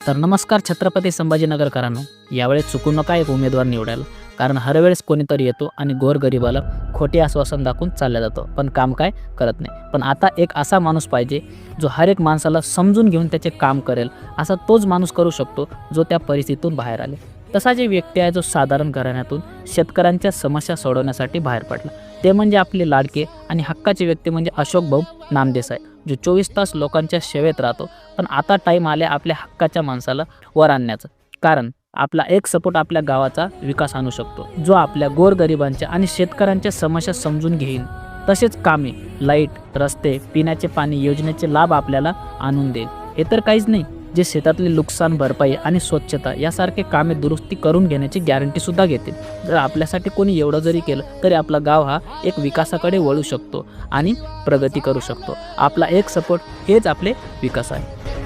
तर नमस्कार छत्रपती संभाजीनगरकरांनो, यावेळेस चुकू नका एक उमेदवार निवडायला, कारण हर वेळेस कोणीतरी येतो आणि गोरगरिबाला खोटे आश्वासन दाखवून चालला जातो, पण काम काय करत नाही. पण आता एक असा माणूस पाहिजे जो हर एक माणसाला समजून घेऊन त्याचे काम करेल. असा तोच माणूस करू शकतो जो त्या परिस्थितीतून बाहेर आले. तसा जे व्यक्ती आहे जो साधारण घराण्यातून शेतकऱ्यांच्या समस्या सोडवण्यासाठी बाहेर पडला, ते म्हणजे आपले लाडके आणि हक्काचे व्यक्ती म्हणजे अशोक भाऊ नामदेसाई, जो 24 तास लोकांच्या सेवेत राहतो. पण आता टाईम आले आपल्या हक्काच्या माणसाला वर आणण्याचं, कारण आपला एक सपोर्ट आपल्या गावाचा विकास आणू शकतो, जो आपल्या गोरगरिबांच्या आणि शेतकऱ्यांच्या समस्या समजून घेईन. तसेच कामे, लाईट, रस्ते, पिण्याचे पाणी योजनेचे लाभ आपल्याला आणून देईल. हे तर काहीच नाही, जे शेतातले नुकसान भरपाई आणि स्वच्छता यासारखे कामे दुरुस्ती करून घेण्याची गॅरंटीसुद्धा घेतील. जर आपल्यासाठी कोणी एवढं जरी केलं तरी आपला गाव हा एक विकासाकडे वळू शकतो आणि प्रगती करू शकतो. आपला एक सपोर्ट हेच आपले विकास आहे.